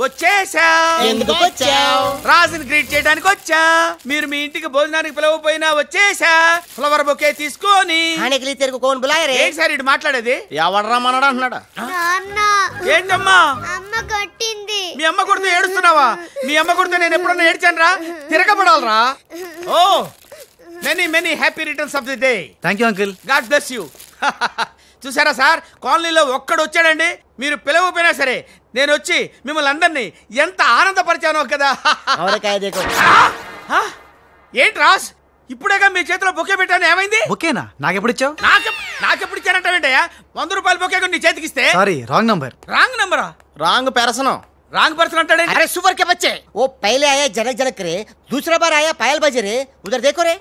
వచ్చేసా. ఎందుకు వచ్చావు? రాజుని గ్రీట్ చేయడానికి వచ్చా. మీరు మీ ఇంటికి భోజనానికి పిలవపోయినా వచ్చేసా. ఫ్లవర్ బొకే తీసుకొని. ఏంటి సార్ ఇటు మాట్లాడేది? ఎవడరా మనడు అంటున్నాడు. ఏంటమ్మా? అమ్మ కొట్టింది. మీ అమ్మ కొడితే ఏడుస్తున్నావా? మీ అమ్మ కొడితే నేను ఎప్పుడన్నా ఏడ్చాను రా? తిరగబడాలరా. Oh many many happy returns of the day. Thank you uncle. God bless you. చూసారా సార్, కాలనీలో ఒక్కడు వచ్చాడండి, మీరు పిలవపోయినా సరే నేను వచ్చి మిమ్మల్ని అందరినీ ఎంత ఆనందపరిచానో కదా. ఏంటి రాస్, ఇప్పుడేగా మీ చేతిలో బొకే పెట్టాను, ఏమైంది? బొకేనా? నాకెప్పుడు ఇచ్చావు? నాకెప్పుడు ఇచ్చానంటావేంటయ్యా? 100 రూపాయల బొకే నీ చేతికి ఇస్తే. Sorry, wrong number. రాంగ్ నంబరా? Wrong person. रांग पर्सन अंटाडे। अरे सुपर के बच्चे, वो पहले आया जनक जनक रे, दूसरा बार आया पायल बजे रे, उधर देखो रे।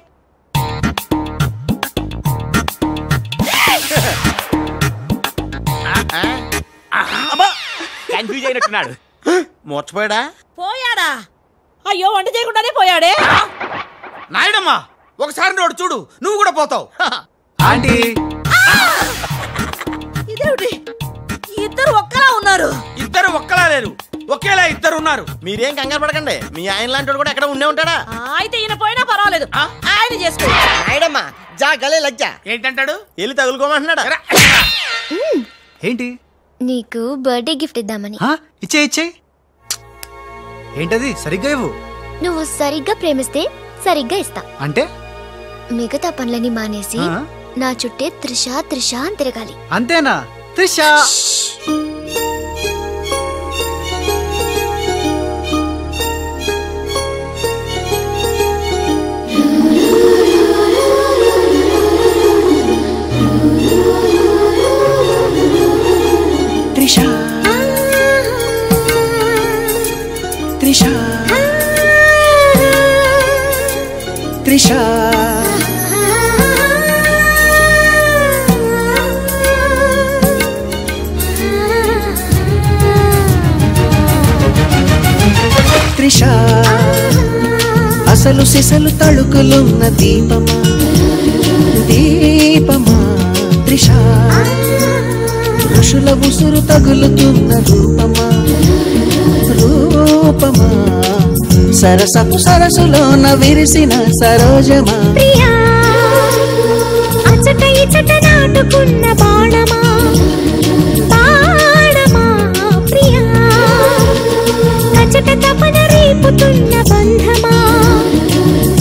కన్ఫ్యూజ్ అయినట్టున్నాడు. మోర్చిపోయాడా? పోయాడా? అయ్యో వంట చేయకుండానే పోయాడే. నాయుడమ్మా ఒకసారి నోడు చూడు, నువ్వు కూడా పోతావు. ఆంటీ ఇదేంటి ఇద్దరు ఒక్కలా ఉన్నారు? ఇద్దరు ఒక్కలా లేరు, ఒకేలా ఇద్దరు ఉన్నారు. మీరేం కంగారు పడకండి, మీ ఆయన లాంటి కూడా ఎక్కడ ఉండే ఉంటాడా. అయితే ఈయన పోయినా పర్వాలేదు, ఆయన చేసుకో. నాయుడమ్మా జా గలే లజ్జా. ఏంటంటాడు? వెళ్ళి తగులుకోమంటున్నాడా? ఏంటి? నీకు బర్త్డే గిఫ్ట్ ఇద్దామని. ఇచ్చే ఇచ్చే. ఏంటది? సరిగ్గా ఇవ్వు. నువ్వు సరిగ్గా ప్రేమిస్తే సరిగ్గా ఇస్తా. అంటే మిగతా పనులని మానేసి నా చుట్టే త్రిష త్రిష అని తిరగాలి. అంతేనా? త్రిష త్రిష త్రిష త్రిష త్రిష అసలు సిసలు తళుకులున్న దీపమా దీపమా త్రిష ఋషుల ఉసురు తగులుతున్న రూపమా రూపమా సరసపు సరసులోన విరిసిన సరోజమా ప్రియా అచట ఇచట నాటుకున్న బాణమా బాణమా ప్రియా అచట తపన రేపుతున్న బంధమా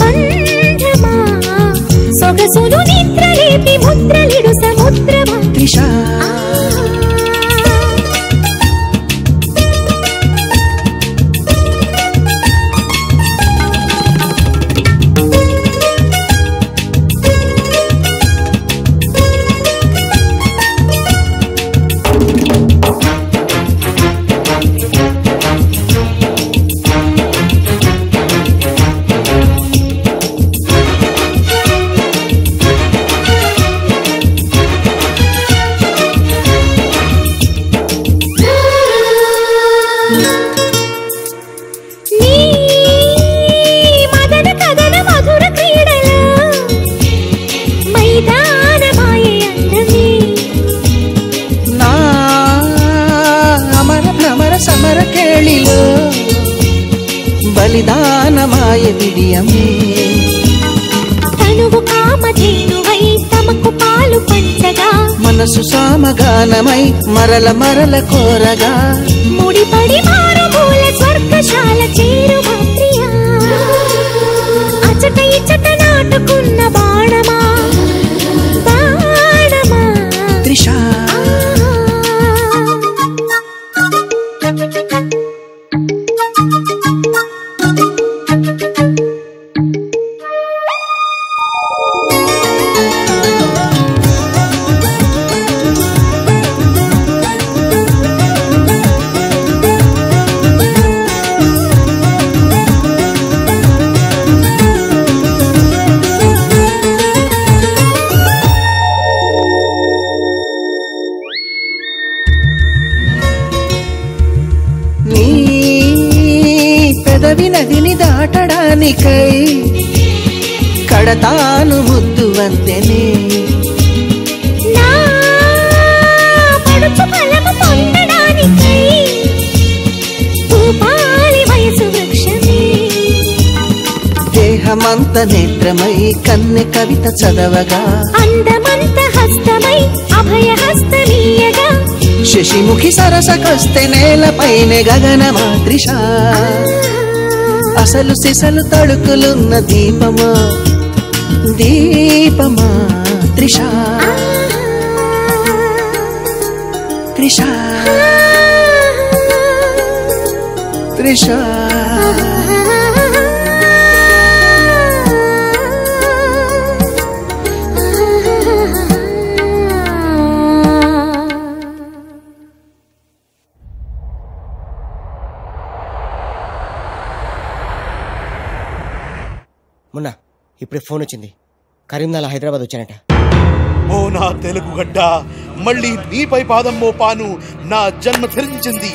బంధమా సొగసును నిద్ర రేపి ముద్రలిడు సముద్రమా త్రిష సమర కేళిలో బలిదానమాయ విడియమే తనువు కామధేనువై తమకు పాలు పంచగా మనసు సామగానమై మరల మరల కోరగా ముడిపడి మారుమూల స్వర్గశాల చేరువా ప్రియా అచట ఇచట నాటుకున్న బాణమా బాణమా త్రిష నదిని దాటడానికై కడతాను ముద్దు వంతెనే పడుచు ఫలము పొందడానికై భూపాలి వయసు వృక్షమే దేహమంత నేత్రమై కన్నె కవిత చదవగా అందమంత హస్తమై అభయ హస్తమీయగా శశిముఖి సరసకొస్తే నేలపైనే గగనమా త్రిష అసలు సిసలు తడుకులున్న దీపమా దీపమా త్రిష త్రిష త్రిష మొన్న ఇప్పుడే ఫోన్ వచ్చింది, కరీంనగర్ హైదరాబాద్ వచ్చానట. ఓ నా తెలుగు గడ్డ, మళ్ళీ నీపై పాదం మోపాను, నా జన్మ ధరించింది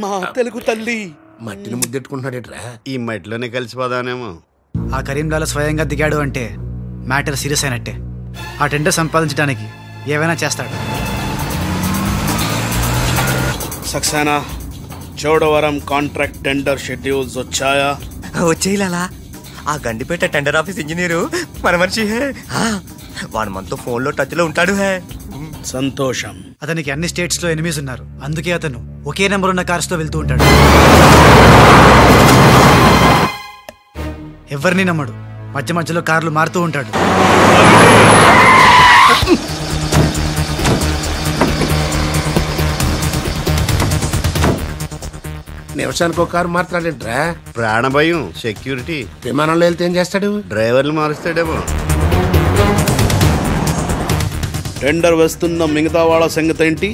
మా తెలుగు తల్లి. మట్టిని ముద్దెట్టుకుంటున్నాడేట్రా, ఈ మట్టిలోనే కలిసిపోదానేమో. ఆ కరీంలాల స్వయంగా దిగాడు అంటే మ్యాటర్ సీరియస్ అయినట్టే. ఆ టెండర్ సంపాదించడానికి ఏవైనా చేస్తాడు. Saxena, Chodavaram contract tender schedules వచ్చాయా? వచ్చేయాలా? ఆ గండిపేట టెండర్ ఆఫీస్ ఇంజనీరు మన మనిషి హే. వాడు మనతో ఫోన్ లో టచ్ లో ఉంటాడు హే. సంతోషం. అతనికి అన్ని స్టేట్స్ లో ఎనిమీస్ ఉన్నారు, అందుకే అతను ఒకే నెంబర్ ఉన్న కార్స్ తో వెళ్తూ ఉంటాడు. ఎవరిని నమ్మడు, మధ్య మధ్యలో కార్లు మారుతూ ఉంటాడు. నిమిషానికి ఒక కారు మాట్లాడేట్రా. ప్రాణభయం, సెక్యూరిటీ. విమానంలో వెళ్తే ఏం చేస్తాడు? డ్రైవర్లు మారుస్తాడేమో. టెండర్ వేస్తున్న మిగతా వాళ్ళ సంగతి ఏంటి?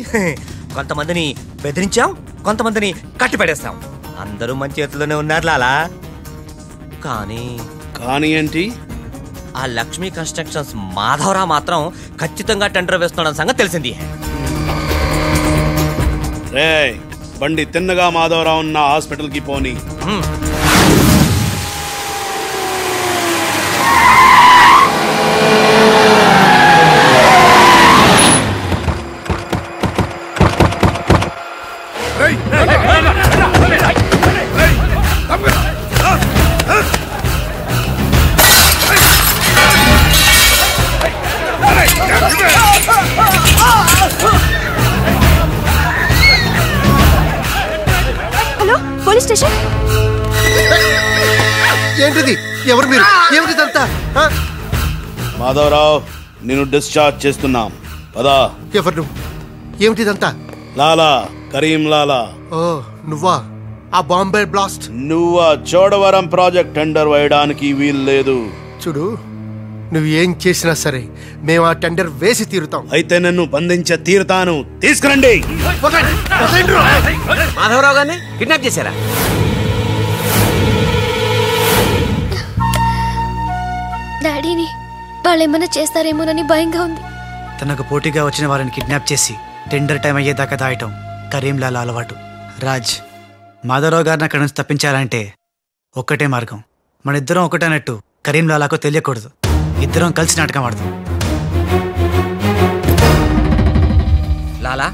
కొంతమందిని బెదిరించాం, కొంతమందిని కట్టి పడేస్తాం. అందరూ మన చేతిలోనే ఉన్నారు లాలా. కానీ ఏంటి? ఆ లక్ష్మీ కన్స్ట్రక్షన్స్ మాధవరావు మాత్రం ఖచ్చితంగా టెండర్ వేస్తున్న సంగతి తెలిసింది. రే, బండి తిన్నగా మాధవరావు ఉన్న హాస్పిటల్ కి పోని. Hello, police station. ఏంటిది? ఎవరు మీరు? ఏమిటిదంతా? మాధవరావు, నేను డిశ్చార్జ్ చేస్తున్నాం. పదా. ఎవరు నువ్వు? ఏమిటిదంతా? లాలా, కరీం లాలా. ఓ నువ్వా? ఆ బాంబే బ్లాస్ట్. నువ్వు ఆ చోడవరం ప్రాజెక్ట్ టెండర్ వేయడానికి వీలు లేదు. చూడు, నువ్వు ఏం చేసినా సరే మేము ఆ టెండర్ వేసి తీరుతాం. అయితే నన్ను బంధించ తీరుతాను. తీసుకురండి. మాధవరావు గారిని కిడ్నాప్ చేశారా? డాడీని వాళ్ళేమన్నా చేస్తారేమోనని భయంగా ఉంది. తనకు పోటీగా వచ్చిన వారిని కిడ్నాప్ చేసి టెండర్ టైం అయ్యేదాకా దాయటం కరీంలాల అలవాటు. రాజ్, మాధవరావు గారిని అక్కడి నుంచి తప్పించాలంటే ఒక్కటే మార్గం. మన ఇద్దరం ఒకటేనట్టు కరీంలాలాకు తెలియకూడదు. ఇద్దరం కలిసి నాటకం ఆడతాం. లాలా,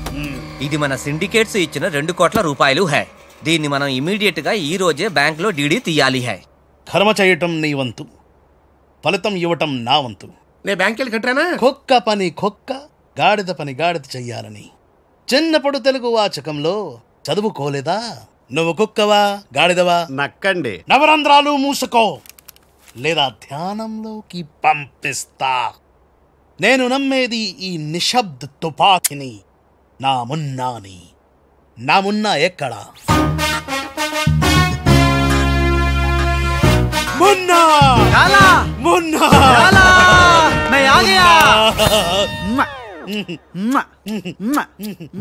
ఇది మన సిండికేట్స్ ఇచ్చిన 2 కోట్ల రూపాయలు హై. దీన్ని మనం ఇమీడియట్ గా ఈ రోజే బ్యాంక్ లో డీడీ తీయాలి హై. కర్మ చేయటం నీ వంతు, ఫలితం ఇవ్వటం నా వంతు. నేను బ్యాంక్ వెళ్ళి కట్టానా? కుక్క పని కుక్క, గాడిద పని గాడిద చెయ్యాలని చిన్నప్పుడు తెలుగు వాచకంలో చదువుకోలేదా? నువ్వు కుక్కవా గాడిదవా? నక్కండి. నవరంధ్రాలు మూసుకో, లేదా ధ్యానంలోకి పంపిస్తా. నేను నమ్మేది ఈ నిశ్శబ్ద తుపాకిని, నా మున్నాని. నా మున్నా ఎక్కడా? మున్నా! మున్నా!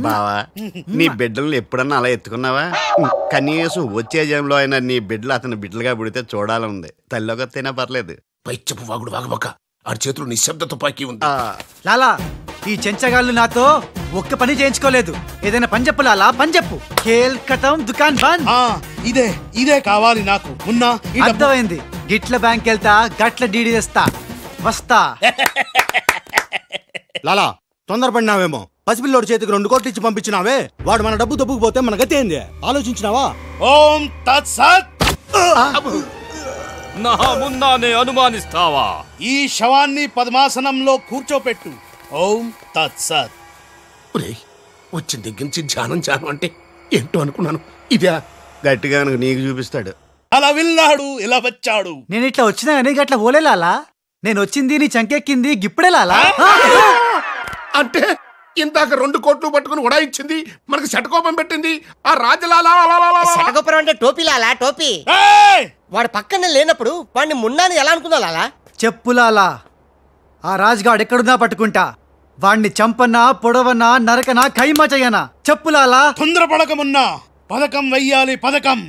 బావా, నీ బిడ్డలను ఎప్పుడన్నా అలా ఎత్తుకున్నావా? కనీసం వచ్చే జన్మలో అయినా నీ బిడ్డలు అతని బిడ్డలుగా పుడితే చూడాలనుంది. తల్లిలోకొత్తైనా పర్లేదు. పైచ్చపు వాగుడు వాగబక్క. ఆ చేతులు నిశ్శబ్ద తుపాకీ ఉంది. లాలా, ఈ చెంచగాళ్ళు నాతో ఒక్క పని చేయించుకోలేదు. ఏదైనా పని చెప్పు లాలా, పని చెప్పు. ఖేల్ ఖతం, దుకాన్ బంద్. ఇదే కావాలి నాకు. మున్నా, అర్థమైంది. గిట్ల బ్యాంక్ వెళ్తా, గట్ల డీడీ తెస్తా, వస్తా. లాలా, తొందరపడినావేమో. పసిపిల్లోడి చేతికి 2 కోట్లు ఇచ్చి పంపించినావే, వాడు మన డబ్బు దొబ్బుకుపోతే మన గతి ఏంది ఆలోచించినావా? ఓం తత్సత్. నా మున్నానే అనుమానిస్తావా? ఈ శవాన్ని పద్మాసనంలో కూర్చోపెట్టు. ఓం తత్సత్. వచ్చిన దగ్గర నుంచి ధ్యానం అంటే ఏంటో అనుకున్నాను. ఇదే గట్టిగా నీకు చూపిస్తాడు. అలా విన్నాడు, ఇలా వచ్చాడు. నేను ఇట్లా వచ్చినా కానీ గట్ల ఓలే లాలా. నేను వచ్చింది నీ చంకెక్కింది గిప్పుడే లాలా. అంటే ఇందాక 2 కోట్లు పట్టుకుని ఉడాయించింది, మనకి శటకోపం పెట్టింది ఆ రాజలాలా. శటగోపురం అంటే టోపీ లాలా, టోపీ. వాడు పక్కనే లేనప్పుడు వాడిని మున్నాని ఎలా అనుకున్నా లాలా? చెప్పులాలా, ఆ రాజ్గాడ్ ఎక్కడున్నా పట్టుకుంటా. వాణ్ణి చంపన్నా, పొడవన్నా, నరకనా, ఖైమా చెయ్యనా. చెప్పులాలా. తొందరపడకమున్నా, పథకం వెయ్యాలి, పథకం.